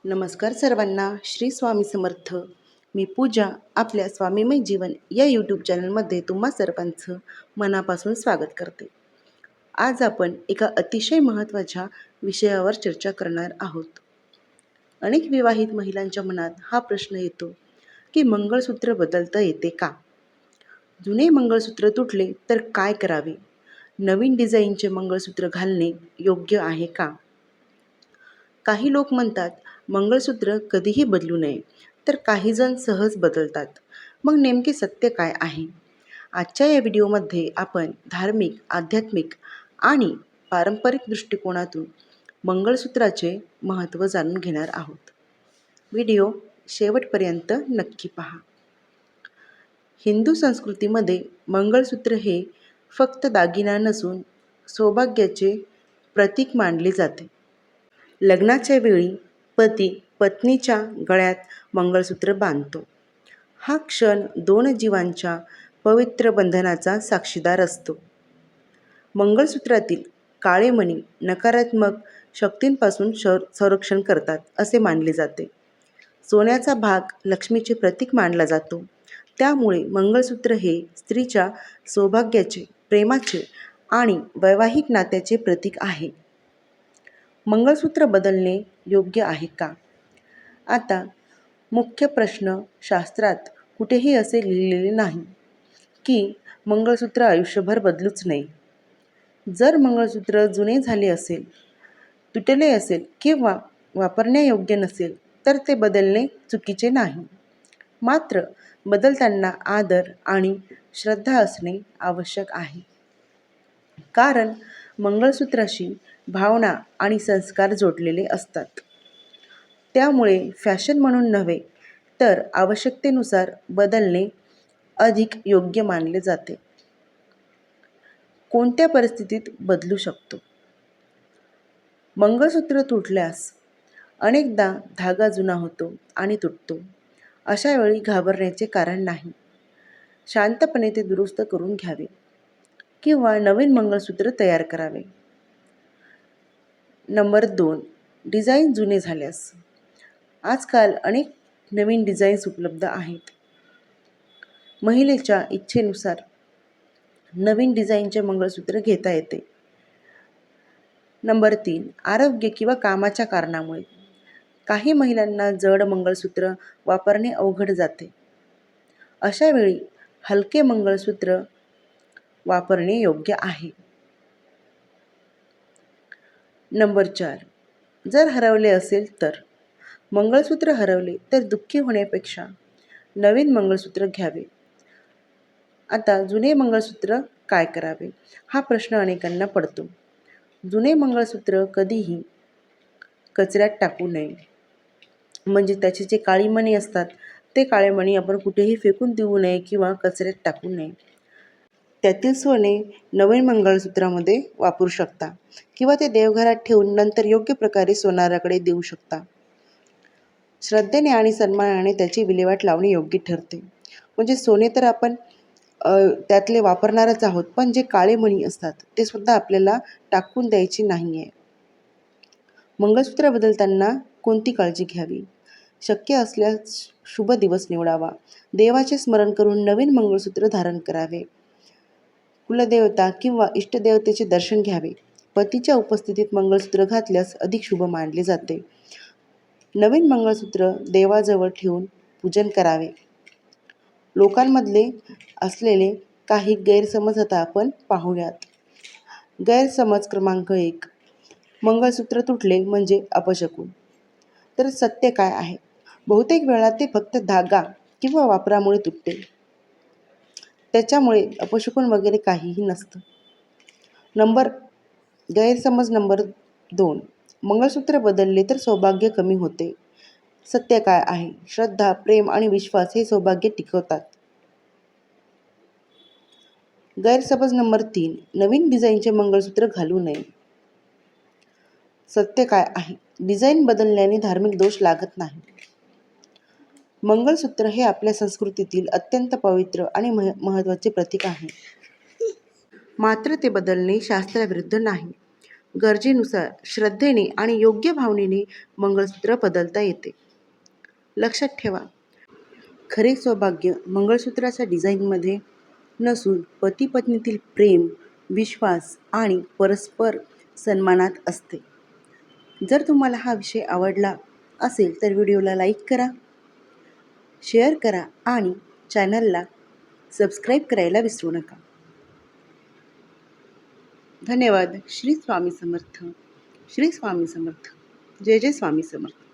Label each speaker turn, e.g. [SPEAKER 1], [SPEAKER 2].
[SPEAKER 1] नमस्कार सर्वांना. श्री स्वामी समर्थ. मी पूजा आपल्या स्वामीमय जीवन या यूट्यूब चॅनलमध्ये तुम्हा सर्वांचं मनापासून स्वागत करते. आज आपण एका अतिशय महत्त्वाच्या विषयावर चर्चा करणार आहोत. अनेक विवाहित महिलांच्या मनात हा प्रश्न येतो की मंगळसूत्र बदलता येते का? जुने मंगळसूत्र तुटले तर काय करावे? नवीन डिझाईनचे मंगळसूत्र घालणे योग्य आहे का? काही लोक म्हणतात मंगळसूत्र कधीही बदलू नये, तर काही जण सहज बदलतात. मग नेमके सत्य काय आहे? आजच्या या व्हिडिओमध्ये आपण धार्मिक, आध्यात्मिक आणि पारंपरिक दृष्टिकोनातून मंगळसूत्राचे महत्त्व जाणून घेणार आहोत. व्हिडिओ शेवटपर्यंत नक्की पहा. हिंदू संस्कृतीमध्ये मंगळसूत्र हे फक्त दागिना नसून सौभाग्याचे प्रतीक मानले जाते. लग्नाच्या वेळी पती पत्नीच्या गळ्यात मंगळसूत्र बांधतो. हा क्षण दोन जीवांच्या पवित्र बंधनाचा साक्षीदार असतो. मंगळसूत्रातील काळे मणी नकारात्मक शक्तींपासून संरक्षण करतात असे मानले जाते. सोन्याचा भाग लक्ष्मीचे प्रतीक मानला जातो. त्यामुळे मंगळसूत्र हे स्त्रीच्या सौभाग्याचे, प्रेमाचे आणि वैवाहिक नात्याचे प्रतीक आहे. मंगळसूत्र बदलणे योग्य आहे का? आता मुख्य प्रश्न, शास्त्रात कुठेही असे लिहिलेले नाही की मंगळसूत्र आयुष्यभर बदलूच नये. जर मंगळसूत्र जुने झाले असेल, तुटले असेल किंवा वापरण्यायोग्य नसेल तर ते बदलणे चुकीचे नाही. मात्र बदलताना आदर आणि श्रद्धा असणे आवश्यक आहे. कारण मंगळसूत्राशी भावना आणि संस्कार जोडलेले असतात. त्यामुळे फॅशन म्हणून नव्हे, तर आवश्यकतेनुसार बदलणे अधिक योग्य मानले जाते. कोणत्या परिस्थितीत बदलू शकतो? मंगळसूत्र तुटल्यास अनेकदा धागा जुना होतो आणि तुटतो. अशा वेळी घाबरण्याचे कारण नाही. शांतपणे ते दुरुस्त करून घ्यावे किंवा नवीन मंगळसूत्र तयार करावे. नंबर 2. डिझाईन जुने झाल्यास. आजकाल अनेक नवीन डिझाईन्स उपलब्ध आहेत. महिलेच्या इच्छेनुसार नवीन डिझाईनचे मंगळसूत्र घेता येते. नंबर 3. आरोग्य किंवा कामाच्या कारणामुळे. काही महिलांना जड मंगळसूत्र वापरणे अवघड जाते. अशा वेळी हलके मंगळसूत्र वापरणे योग्य आहे. नंबर 4. जर हरवले असेल तर. मंगळसूत्र हरवले तर दुःखी होण्यापेक्षा नवीन मंगळसूत्र घ्यावे. आता जुने मंगळसूत्र काय करावे? हा प्रश्न अनेकांना पडतो. जुने मंगळसूत्र कधीही कचऱ्यात टाकू नये. म्हणजे त्याचे जे काळी मणी असतात ते काळे मणी आपण कुठेही फेकून देऊ नये किंवा कचऱ्यात टाकू नये. त्यातील सोने नवीन मंगळसूत्रामध्ये वापरू शकता किंवा ते देवघरात ठेवून नंतर योग्य प्रकारे सोनाराकडे देऊ शकता. श्रद्धेने आणि सन्मानाने त्याची विल्हेवाट लावणे योग्य ठरते. म्हणजे सोने तर आपण त्यातले वापरणारच आहोत, पण जे काळे मणी असतात ते सुद्धा आपल्याला टाकून द्यायचे नाही आहे. मंगळसूत्र बदलताना कोणती काळजी घ्यावी? शक्य असल्यास शुभ दिवस निवडावा. देवाचे स्मरण करून नवीन मंगळसूत्र धारण करावे. कुलदेवता किंवा इष्टदेवतेचे दर्शन घ्यावे. पतीच्या उपस्थितीत मंगळसूत्र घातल्यास अधिक शुभ मानले जाते. नवीन मंगळसूत्र देवाजवळ ठेवून पूजन करावे. लोकांमधले असलेले काही गैरसमज आता आपण पाहूयात. गैरसमज क्रमांक 1. मंगळसूत्र तुटले म्हणजे अपशकुन. तर सत्य काय आहे? बहुतेक वेळा ते फक्त धागा किंवा वापरामुळे तुटते. त्याच्यामुळे अपशकुन वगैरे काहीही नसतं. गैरसमज नंबर 2. मंगळसूत्र बदलले तर सौभाग्य कमी होते. सत्य काय आहे? श्रद्धा, प्रेम आणि विश्वास हे सौभाग्य टिकवतात. गैरसमज नंबर 3. नवीन डिझाईनचे मंगळसूत्र घालू नये. सत्य काय आहे? डिझाईन बदलल्याने धार्मिक दोष लागत नाही. मंगळसूत्र हे आपल्या संस्कृतीतील अत्यंत पवित्र आणि महत्त्वाचे प्रतीक आहे. मात्र ते बदलणे शास्त्राविरुद्ध नाही. गरजेनुसार श्रद्धेने आणि योग्य भावनेने मंगळसूत्र बदलता येते. लक्षात ठेवा, खरे सौभाग्य मंगळसूत्राच्या डिझाईनमध्ये नसून पती-पत्नीतील प्रेम, विश्वास आणि परस्पर सन्मानात असते. जर तुम्हाला हा विषय आवडला असेल तर व्हिडिओला लाईक करा, शेअर करा आणि चॅनलला सबस्क्राईब करायला विसरू नका. धन्यवाद. श्री स्वामी समर्थ. श्री स्वामी समर्थ. जय जय स्वामी समर्थ.